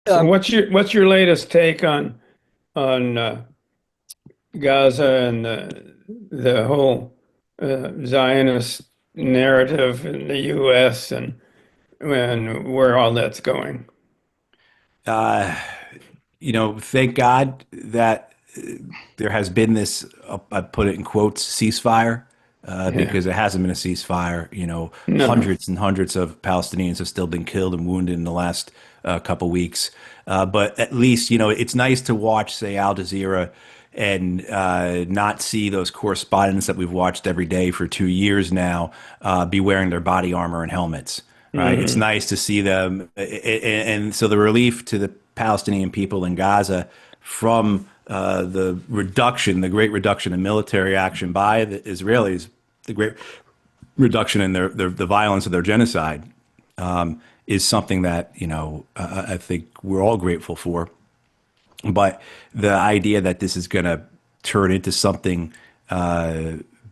So Um, what's your latest take on Gaza and the whole Zionist narrative in the U.S. and where all that's going? Uh, thank God that there has been this, I put it in quotes, ceasefire, Yeah. because it hasn't been a ceasefire. No. Hundreds and hundreds of Palestinians have still been killed and wounded in the last couple weeks. But at least, it's nice to watch, say, Al Jazeera and not see those correspondents that we've watched every day for 2 years now be wearing their body armor and helmets. Right? It's Hmm. nice to see them, and so the relief to the Palestinian people in Gaza from the great reduction in military action by the Israelis, the great reduction in the violence of their genocide, is something that I think we're all grateful for. But the idea that this is going to turn into something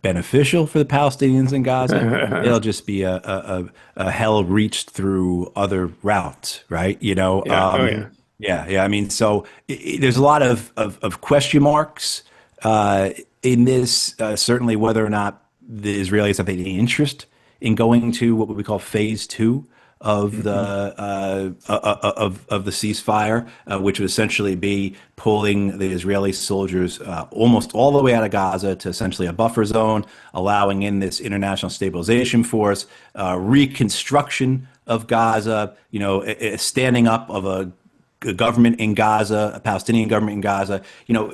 beneficial for the Palestinians in Gaza, it'll just be a hell reached through other routes, right? Yeah. Oh, yeah. Yeah, yeah. I mean, so there's a lot of question marks in this. Certainly, whether or not the Israelis have any interest in going to what we call phase two of the Hmm. of the ceasefire, which would essentially be pulling the Israeli soldiers almost all the way out of Gaza to essentially a buffer zone, allowing in this international stabilization force, reconstruction of Gaza, standing up of a government in Gaza, a Palestinian government in Gaza.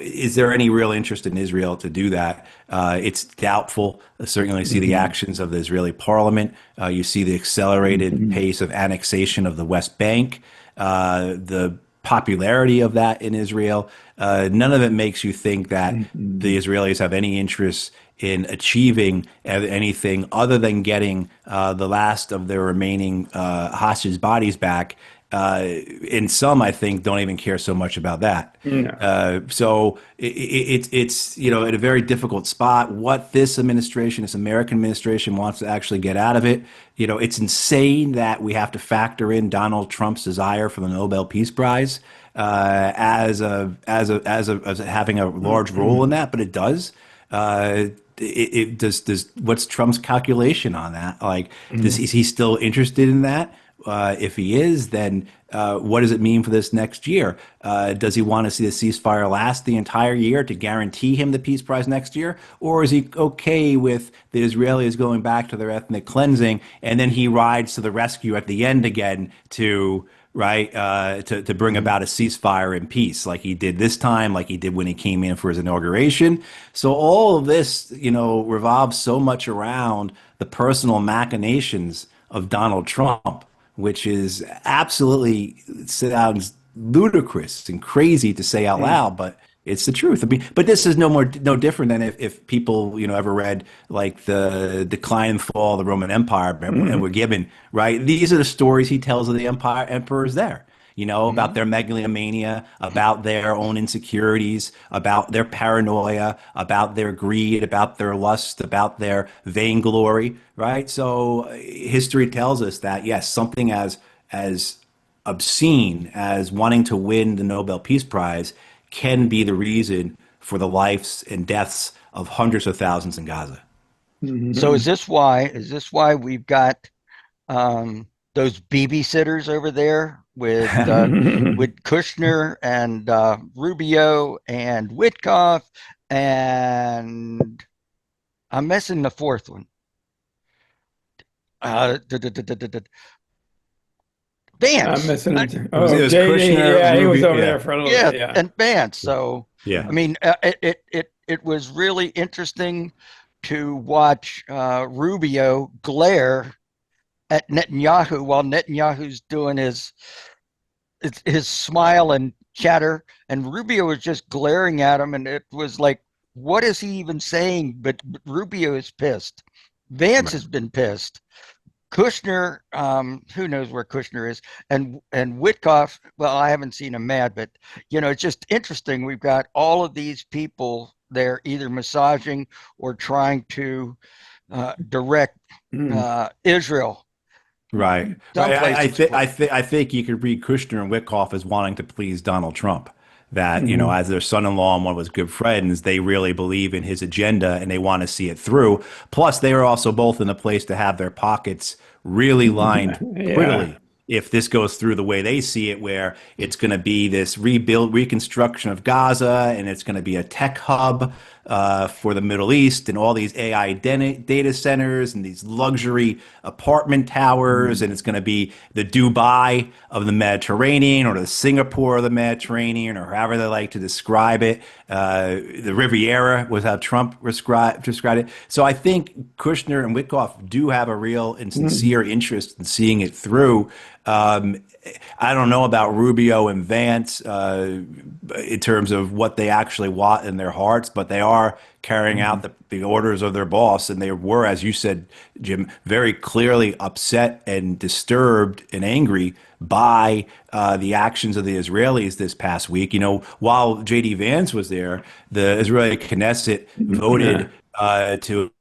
Is there any real interest in Israel to do that? It's doubtful. Certainly see the Hmm. actions of the Israeli parliament. You see the accelerated Hmm. pace of annexation of the West Bank, the popularity of that in Israel. None of it makes you think that Hmm. the Israelis have any interest in achieving anything other than getting the last of their remaining hostage bodies back. And some, I think, don't even care so much about that. No. So it's at a very difficult spot. What this administration, this American administration, wants to actually get out of it, it's insane that we have to factor in Donald Trump's desire for the Nobel Peace Prize as having a large role in Hmm. that, but it does. It does. What's Trump's calculation on that? Like, is he still interested in that? If he is, then what does it mean for this next year? Does he want to see the ceasefire last the entire year to guarantee him the peace prize next year? Or is he okay with the Israelis going back to their ethnic cleansing and then he rides to the rescue at the end again to to bring about a ceasefire and peace like he did this time, like he did when he came in for his inauguration? So all of this, revolves so much around the personal machinations of Donald Trump, which is absolutely sounds ludicrous and crazy to say out Hmm. loud, but it's the truth. I mean, but this is no different than if people ever read like the Decline and Fall of the Roman Empire and Hmm. were given right. These are the stories he tells of the emperors there. About their megalomania, about their own insecurities, about their paranoia, about their greed, about their lust, about their vainglory, right? So history tells us that yes, something as obscene as wanting to win the Nobel Peace Prize can be the reason for the lives and deaths of hundreds of thousands in Gaza. so Hmm. is this why we've got those babysitters over there with Kushner and Rubio and Witkoff and I'm missing the fourth one. Uh, d- d- d- d- d- d- I'm Vance. missing it. It Oh, was JD. Kushner, Yeah, he was Rubio, over yeah, there for a little Yeah, bit. Yeah. and Vance. So yeah. I mean, it was really interesting to watch Rubio glare at Netanyahu while Netanyahu's doing his smile and chatter, and Rubio was just glaring at him, and it was like, what is he even saying? But Rubio is pissed. Vance Right. has been pissed. Kushner, who knows where Kushner is, and Witkoff. Well, I haven't seen him mad, but it's just interesting. We've got all of these people there, either massaging or trying to direct Mm. Israel. Right. Some Right. places. I think you could read Kushner and Wickoff as wanting to please Donald Trump. That, you know, Mhm. as their son-in-law and one of his good friends, they really believe in his agenda and they want to see it through. Plus, they are also both in a place to have their pockets really lined Yeah. prettily if this goes through the way they see it, where it's going to be this reconstruction of Gaza, and it's going to be a tech hub for the Middle East, and all these AI data centers and these luxury apartment towers, and it's going to be the Dubai of the Mediterranean, or the Singapore of the Mediterranean, or however they like to describe it. The Riviera was how Trump described it. So I think Kushner and Wickoff do have a real and Mhm. sincere interest in seeing it through. Um, I don't know about Rubio and Vance in terms of what they actually want in their hearts, but they are carrying out the orders of their boss. And they were, as you said, Jim, very clearly upset and disturbed and angry by the actions of the Israelis this past week. You know, while J.D. Vance was there, the Israeli Knesset Yeah. voted to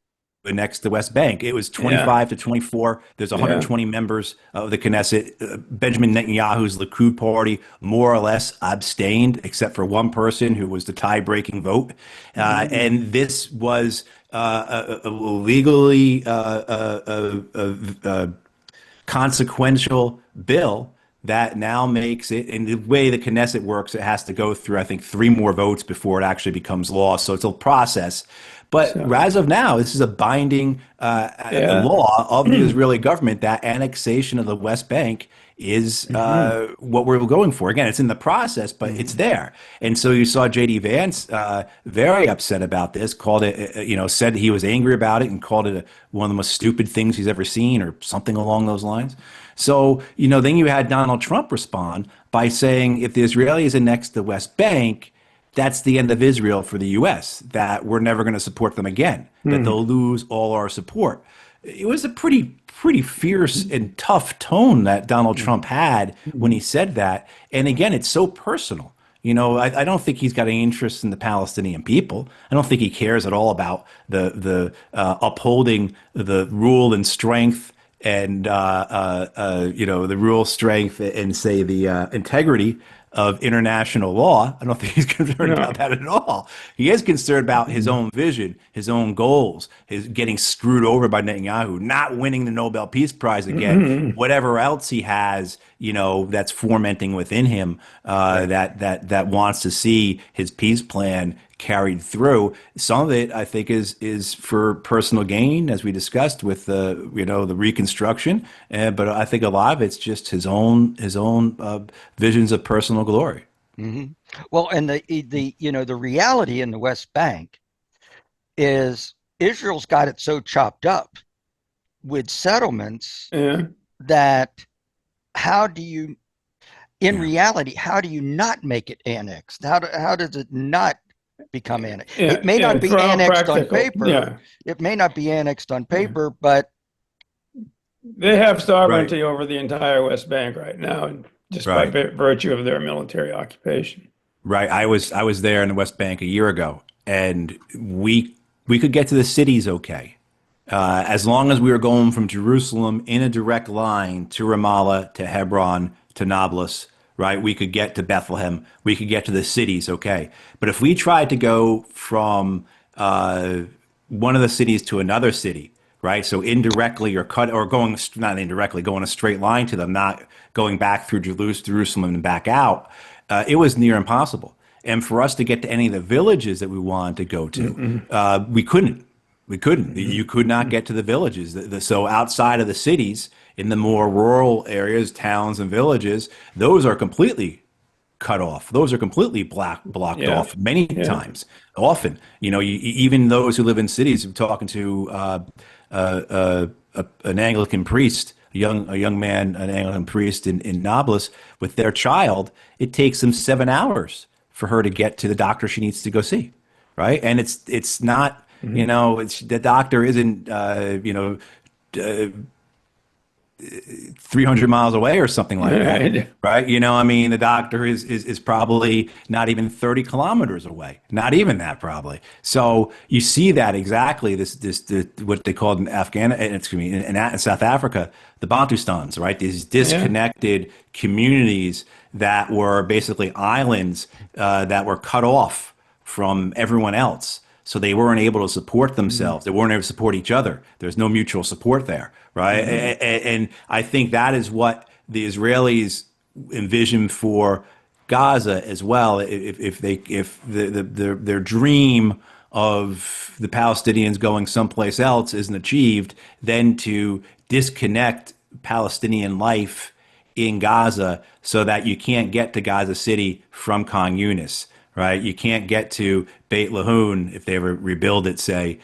next the West Bank. It was Yeah. 25 to 24. There's Yeah. 120 members of the Knesset. Benjamin Netanyahu's Likud party more or less abstained, except for one person who was the tie-breaking vote. Mhm. And this was a legally consequential bill that now makes it, and the way the Knesset works, it has to go through, I think, three more votes before it actually becomes law. So it's a process. But So, as of now, this is a binding yeah. law of the Israeli government that annexation of the West Bank is Mhm. what we're going for. Again, it's in the process, but it's Mhm. there. And so you saw J.D. Vance very upset about this, called it, said he was angry about it and called it one of the most stupid things he's ever seen or something along those lines. So, then you had Donald Trump respond by saying if the Israelis annex the West Bank, that's the end of Israel for the U.S., that we're never going to support them again, that Mhm. they'll lose all our support. It was a pretty fierce and tough tone that Donald Trump had when he Mhm. said that. And again, it's so personal. I don't think he's got any interest in the Palestinian people. I don't think he cares at all about the upholding the rule and strength and the rule strength and say the integrity of international law. I don't think he's concerned about No. that at all. He is concerned about his Mhm. own vision, his own goals, his getting screwed over by Netanyahu, not winning the Nobel Peace Prize again, Mhm. whatever else he has, that's fomenting within him Right. that wants to see his peace plan carried through. Some of it, I think, is for personal gain, as we discussed with the reconstruction. But I think a lot of it's just his own visions of personal glory. Hmm. Well, and the reality in the West Bank is Israel's got it so chopped up with settlements Yeah. that how do you, in Yeah, reality, how do you not make it annexed? How does it not become annexed? It Yeah. may Yeah. not be For all annexed on practical. paper. Yeah. It may not be annexed on Yeah. paper, but They have right, sovereignty over the entire West Bank right now, just by right. virtue of their military occupation. Right. I was there in the West Bank a year ago, and we could get to the cities okay, as long as we were going from Jerusalem in a direct line to Ramallah, to Hebron, to Nablus. Right. We could get to Bethlehem. We could get to the cities okay. But if we tried to go from one of the cities to another city, right? So indirectly or cut or going not indirectly, going a straight line to them, not going back through Jerusalem and back out. It was near impossible. And for us to get to any of the villages that we wanted to go to, Mm-mm. we couldn't. We couldn't. You Mhm. could not get to the villages. So outside of the cities, in the more rural areas, towns and villages, those are completely cut off. Those are completely blocked Yeah. off many Yeah. times. Often, even those who live in cities. I'm talking to an Anglican priest, a young man, an Anglican priest in Nablus with their child. It takes them 7 hours for her to get to the doctor she needs to go see, right? And it's not. Mhm. It's the doctor isn't 300 miles away or something like that, Right. right? You know, I mean, the doctor is probably not even 30 kilometers away, not even that probably. So you see that exactly what they called in in South Africa, the Bantustans, right? These disconnected communities that were basically islands that were cut off from everyone else. So they weren't able to support themselves. They weren't able to support each other. There's no mutual support there, right? And I think that is what the Israelis envision for Gaza as well. If their dream of the Palestinians going someplace else isn't achieved, then to disconnect Palestinian life in Gaza so that you can't get to Gaza City from Khan Yunis, right? You can't get to Beit Lahun if they ever rebuild it, say,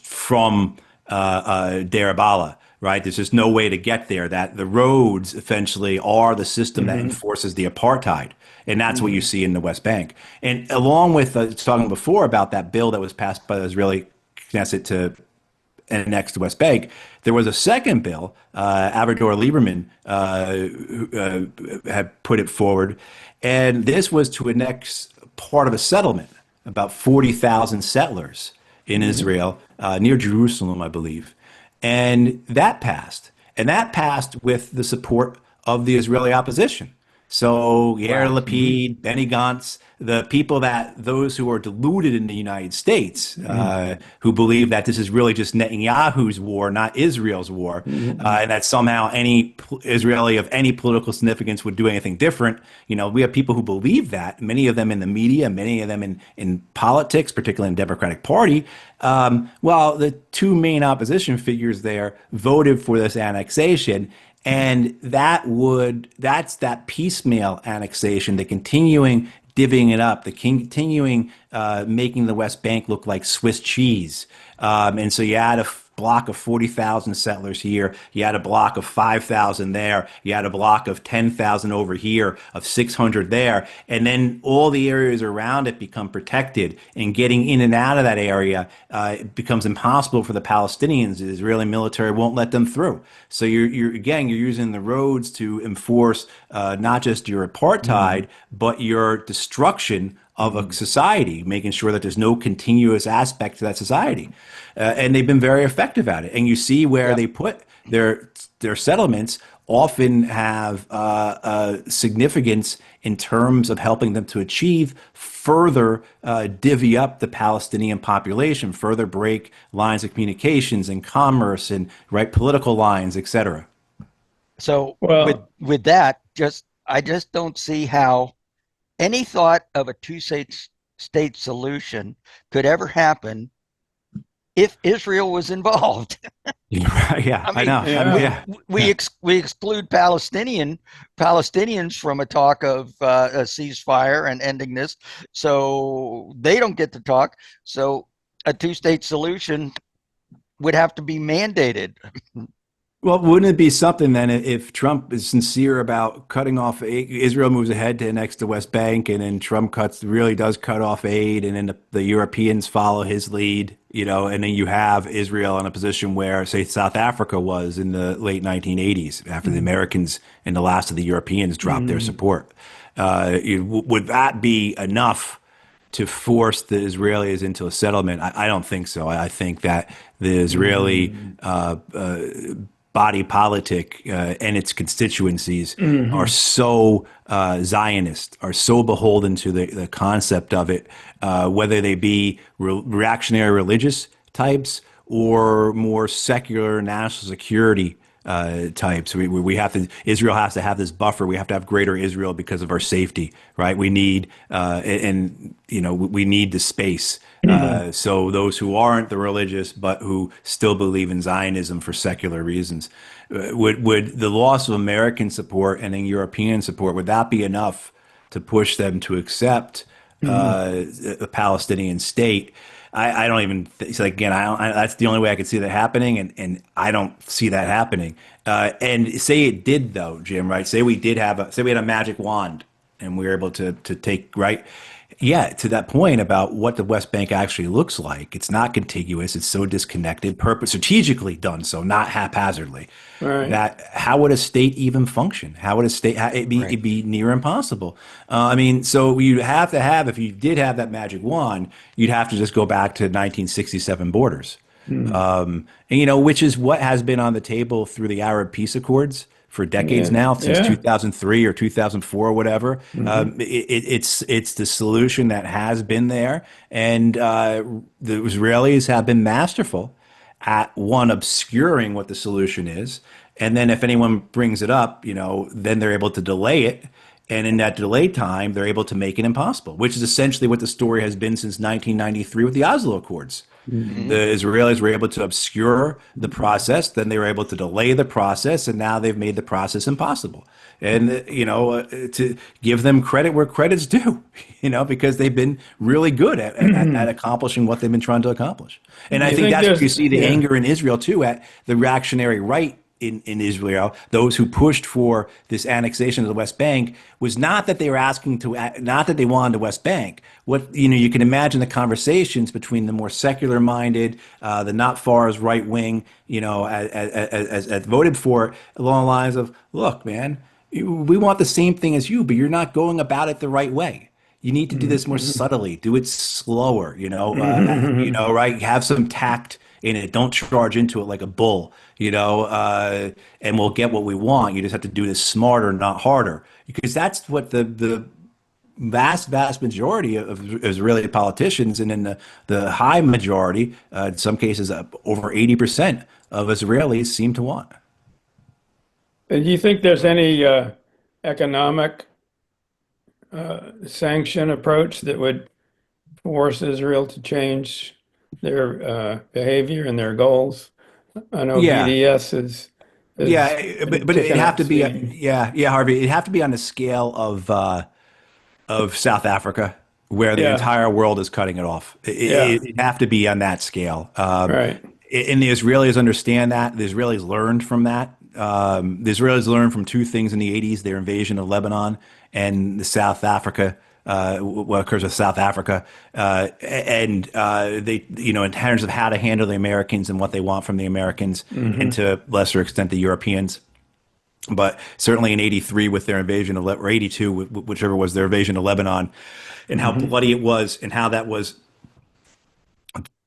from Deir Bala, right? There's just no way to get there. That the roads essentially are the system that enforces the apartheid. And that's what you see in the West Bank. And along with talking before about that bill that was passed by the Israeli Knesset to annex the West Bank, there was a second bill, Avigdor Lieberman had put it forward, and this was to annex part of a settlement, about 40,000 settlers in Israel, near Jerusalem, I believe. And that passed. And that passed with the support of the Israeli opposition. So Yair Lapid, Benny Gantz, the people those who are deluded in the United States, who believe that this is really just Netanyahu's war, not Israel's war, and that somehow any Israeli of any political significance would do anything different. You know, we have people who believe that, many of them in the media, many of them in politics, particularly in the Democratic Party. Well, the two main opposition figures there voted for this annexation. And that's that piecemeal annexation, the continuing divvying it up, the continuing making the West Bank look like Swiss cheese. And so you had a block of 40,000 settlers here. You had a block of 5,000 there. You had a block of 10,000 over here, of 600 there. And then all the areas around it become protected, and getting in and out of that area it becomes impossible for the Palestinians. The Israeli military won't let them through. So you're using the roads to enforce not just your apartheid, but your destruction of a society, making sure that there's no continuous aspect to that society. And they've been very effective at it. And you see where they put their settlements often have significance in terms of helping them to achieve further divvy up the Palestinian population, further break lines of communications and commerce and political lines, etc. So with that, I just don't see how any thought of a two-state solution could ever happen if Israel was involved. Yeah, I know. We exclude Palestinians from a talk of a ceasefire and ending this, so they don't get to talk. So a two-state solution would have to be mandated. Well, wouldn't it be something then if Trump is sincere about cutting off aid, Israel moves ahead to annex the West Bank, and then Trump really does cut off aid, and then the Europeans follow his lead, and then you have Israel in a position where, say, South Africa was in the late 1980s after the Americans and the last of the Europeans dropped their support. Would that be enough to force the Israelis into a settlement? I don't think so. I think that the Israeli body politic and its constituencies are so Zionist, are so beholden to the concept of it, whether they be reactionary religious types or more secular national security types. Israel has to have this buffer. We have to have greater Israel because of our safety, right? We need, we need the space. So those who aren't the religious, but who still believe in Zionism for secular reasons, would the loss of American support and then European support, would that be enough to push them to accept a Palestinian state? I don't even so again. That's the only way I could see that happening, and I don't see that happening. And say it did, though, Jim. Right? Say we had a magic wand, and we were able to take to that point about what the West Bank actually looks like. It's not contiguous. It's so disconnected, strategically done so, not haphazardly. Right. That how would a state even function? How would a state? It'd be near impossible. I mean, so you'd have to have, if you did have that magic wand, you'd have to just go back to 1967 borders, and which is what has been on the table through the Arab peace accords for decades now, since 2003 or 2004 or whatever. It's the solution that has been there, and the Israelis have been masterful at obscuring what the solution is, and then if anyone brings it up, then they're able to delay it, and in that delay time, they're able to make it impossible, which is essentially what the story has been since 1993 with the Oslo Accords. The Israelis were able to obscure the process, then they were able to delay the process, and now they've made the process impossible. And, to give them credit where credit's due, because they've been really good at accomplishing what they've been trying to accomplish. And I think that's where you see the anger in Israel, too, at the reactionary right in Israel. Those who pushed for this annexation of the West Bank was not that they were not that they wanted the West Bank. What you can imagine the conversations between the more secular minded, the not far as right wing, as voted for it, along the lines of, look, man, we want the same thing as you, but you're not going about it the right way. You need to do this more subtly, do it slower, right? Have some tact in it. Don't charge into it like a bull, and we'll get what we want. You just have to do this smarter, not harder, because that's what the vast majority of Israeli politicians, and in the high majority, in some cases, over 80% of Israelis seem to want. Do you think there's any economic sanction approach that would force Israel to change their behavior and their goals? I know BDS is but it'd have to be Harvey. It'd have to be on the scale of South Africa, where the entire world is cutting it off. It'd have to be on that scale. Right. And the Israelis understand that. The Israelis learned from that. The Israelis learned from two things in the 80s: their invasion of Lebanon and the South Africa, what occurs with South Africa, and they, in terms of how to handle the Americans and what they want from the Americans, and to a lesser extent the Europeans. But certainly in '83 with their invasion of, or '82, whichever was their invasion of Lebanon, and how bloody it was, and how that was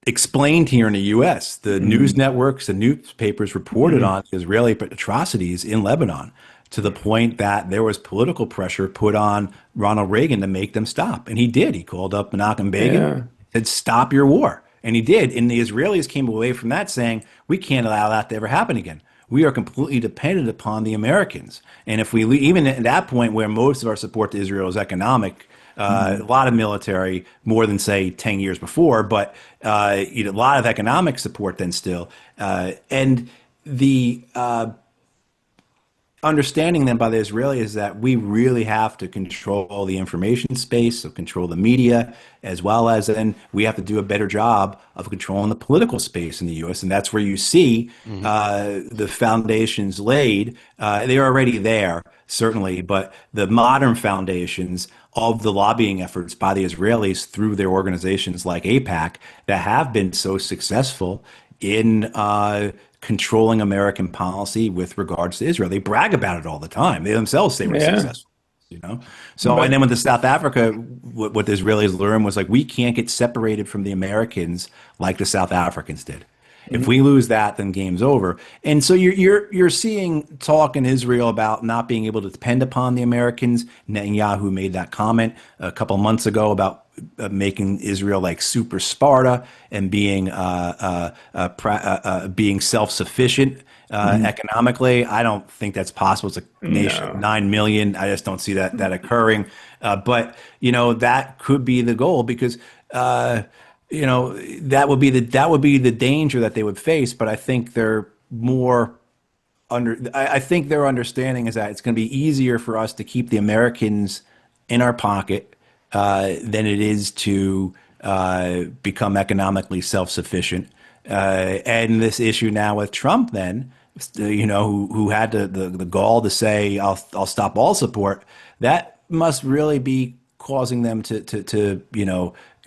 explained here in the U.S. The news networks, the newspapers reported on Israeli atrocities in Lebanon, to the point that there was political pressure put on Ronald Reagan to make them stop. And he did. He called up Menachem Begin, said, stop your war. And he did. And the Israelis came away from that saying, we can't allow that to ever happen again. We are completely dependent upon the Americans. And if we, even at that point where most of our support to Israel is economic, a lot of military, more than say 10 years before, but a lot of economic support then still. And the understanding then by the Israelis is that we really have to control the information space, so control the media, as well as then we have to do a better job of controlling the political space in the U.S. And that's where you see the foundations laid. They're already there, certainly, but the modern foundations of the lobbying efforts by the Israelis through their organizations like AIPAC that have been so successful in controlling American policy with regards to Israel. They brag about it all the time. They themselves say we're successful, So, and then with the South Africa, what the Israelis learned was like, we can't get separated from the Americans like the South Africans did. If we lose that, then game's over. And so you're seeing talk in Israel about not being able to depend upon the Americans. Netanyahu made that comment a couple months ago about making Israel like super Sparta and being being self-sufficient economically. I don't think that's possible. It's a nation of 9 million. I just don't see that occurring. But that could be the goal, because that would be the danger that they would face. But I think they're more I think their understanding is that it's going to be easier for us to keep the Americans in our pocket than it is to become economically self-sufficient. And this issue now with Trump, then, who had the gall to say, I'll stop all support, that must really be causing them to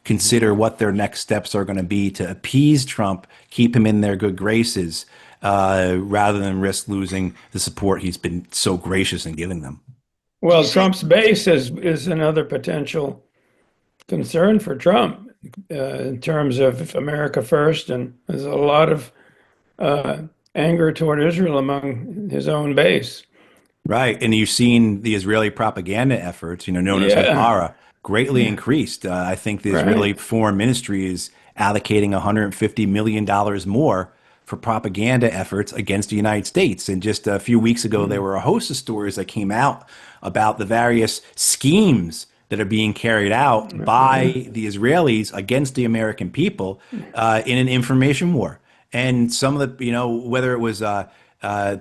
consider what their next steps are going to be to appease Trump, keep him in their good graces, rather than risk losing the support he's been so gracious in giving them. Do you Well, see? Trump's base is another potential concern for Trump in terms of America first, and there's a lot of uh, anger toward Israel among his own base. Right. And you've seen the Israeli propaganda efforts, known as Yeah, Hasbara, greatly increased. I think the Israeli right. Foreign Ministry is allocating $150 million more for propaganda efforts against the United States. And just a few weeks ago, there were a host of stories that came out about the various schemes that are being carried out by the Israelis against the American people in an information war. And some of the, whether it was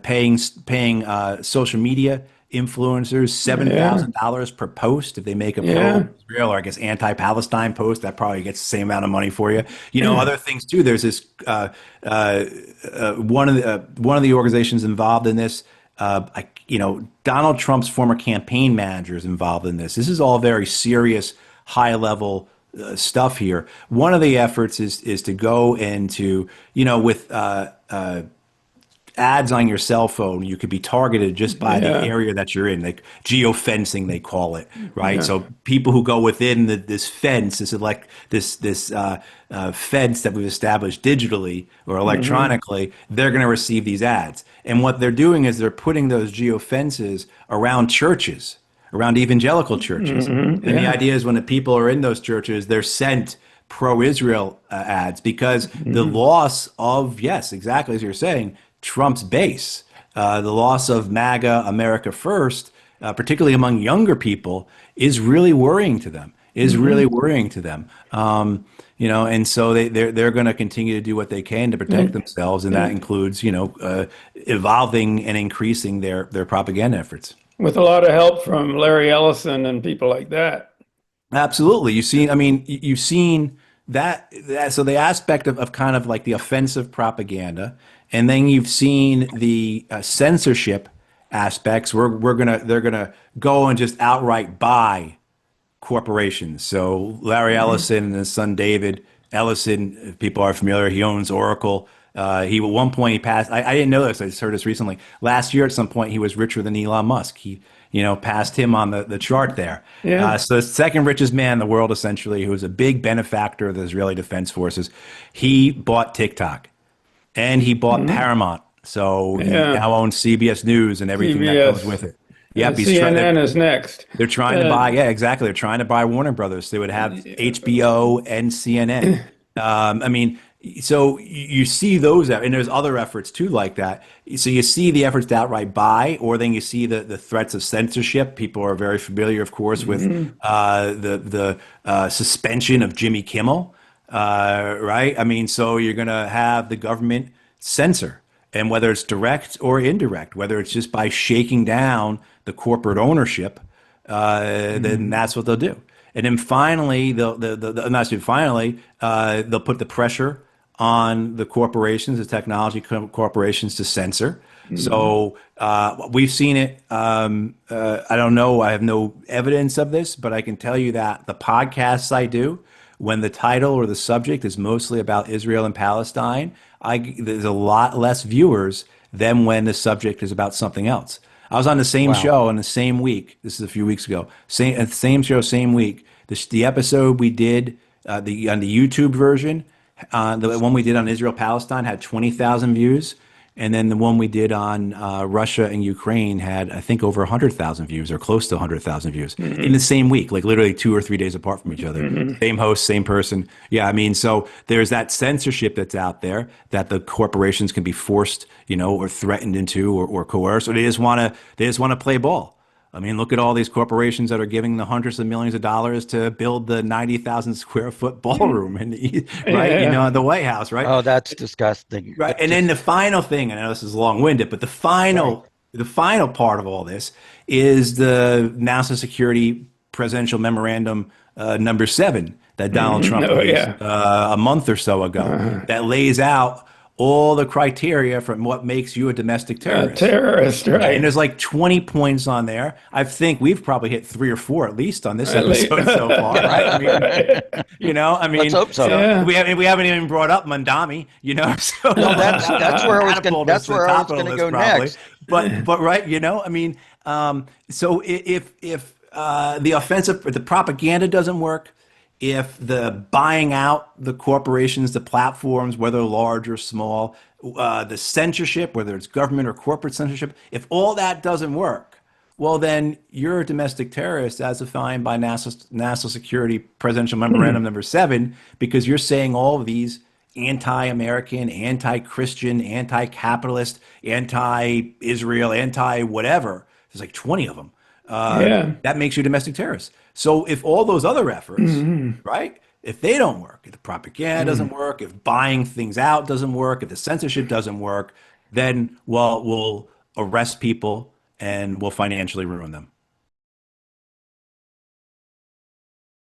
paying social media influencers Yeah, $7,000 per post if they make a yeah, pro-Israel or I guess anti-Palestine post, that probably gets the same amount of money for you. Other things too. There's this one of the organizations involved in this. Donald Trump's former campaign manager is involved in this. This is all very serious, high level stuff here. One of the efforts is to go into, with ads on your cell phone, you could be targeted just by the yeah, area that you're in, like geofencing, they call it, right? yeah. So people who go within this fence, this is like this fence that we've established digitally or electronically, they're going to receive these ads. And what they're doing is they're putting those geofences around churches, around evangelical churches. And the Yeah, idea is when the people are in those churches, they're sent pro-Israel ads because the loss of, yes, exactly as you're saying, Trump's base, the loss of MAGA America First, particularly among younger people, is really worrying to them. Is really worrying to them. And so they're going to continue to do what they can to protect and, themselves, and that and includes evolving and increasing their propaganda efforts. with a lot of help from Larry Ellison and people like that. Absolutely. You've seen that so the aspect of kind of like the offensive propaganda, and then you've seen the censorship aspects where they're gonna go and just outright buy corporations. So Larry Ellison and his son David Ellison, if people are familiar, he owns Oracle. He at one point he passed. I didn't know this. I just heard this recently. Last year, at some point, he was richer than Elon Musk. He, passed him on the chart there. Yeah. So the second richest man in the world, essentially, who was a big benefactor of the Israeli Defense Forces. He bought TikTok, and he bought Paramount. So he Yeah. now owns CBS News and everything that comes CBS. with it. And Yep, he's trying. CNN is next. They're trying to Uh, buy, yeah, exactly. They're trying to buy Warner Brothers. They would have HBO and CNN. So you see those, and there's other efforts too like that. So you see the efforts to outright buy, or then you see the threats of censorship. People are very familiar, of course, with the suspension of Jimmy Kimmel, right? So you're going to have the government censor, and whether it's direct or indirect, whether it's just by shaking down the corporate ownership, then that's what they'll do. And then finally, they'll put the pressure on the corporations, the technology corporations, to censor. So we've seen it. I don't know. I have no evidence of this, but I can tell you that the podcasts I do, when the title or the subject is mostly about Israel and Palestine, there's a lot less viewers than when the subject is about something else. I was on the same Wow. show in the same week. This is a few weeks ago. Same show, same week. The episode we did on the YouTube version, the one we did on Israel Palestine had 20,000 views, and then the one we did on Russia and Ukraine had, I think, over 100,000 views or close to 100,000 views in the same week, like literally 2 or 3 days apart from each other. Same host, same person. Yeah, so there's that censorship that's out there that the corporations can be forced, or threatened into, or coerced, or they just want to play ball. Look at all these corporations that are giving the hundreds of millions of dollars to build the 90,000 square foot ballroom right, yeah. the White House, right? Oh, that's disgusting. Right. It And then just the final thing, I know this is long-winded, but the right. final part of all this is the national security presidential memorandum number 7 that Donald Trump Oh, released yeah. a month or so ago that lays out all the criteria from what makes you a domestic terrorist. Terrorist, And right? there's like 20 points on there. I think we've probably hit 3 or 4 at least on this At least. episode so far, right? I mean, I Let's mean, hope so. Yeah. we haven't even brought up Mandami, So Well, that's where I was going. catapult us That's to the where I was top of the going to list go probably. next. But right, I mean, so if the offensive, the propaganda doesn't work, if the buying out the corporations, the platforms, whether large or small, the censorship, whether it's government or corporate censorship, if all that doesn't work, well, then you're a domestic terrorist as defined by National Security Presidential Memorandum number 7, because you're saying all of these anti-American, anti-Christian, anti-capitalist, anti-Israel, anti-whatever. There's like 20 of them. Yeah. That makes you a domestic terrorist. So if all those other efforts, right, if they don't work, if the propaganda doesn't work, if buying things out doesn't work, if the censorship doesn't work, then, well, we'll arrest people and we'll financially ruin them.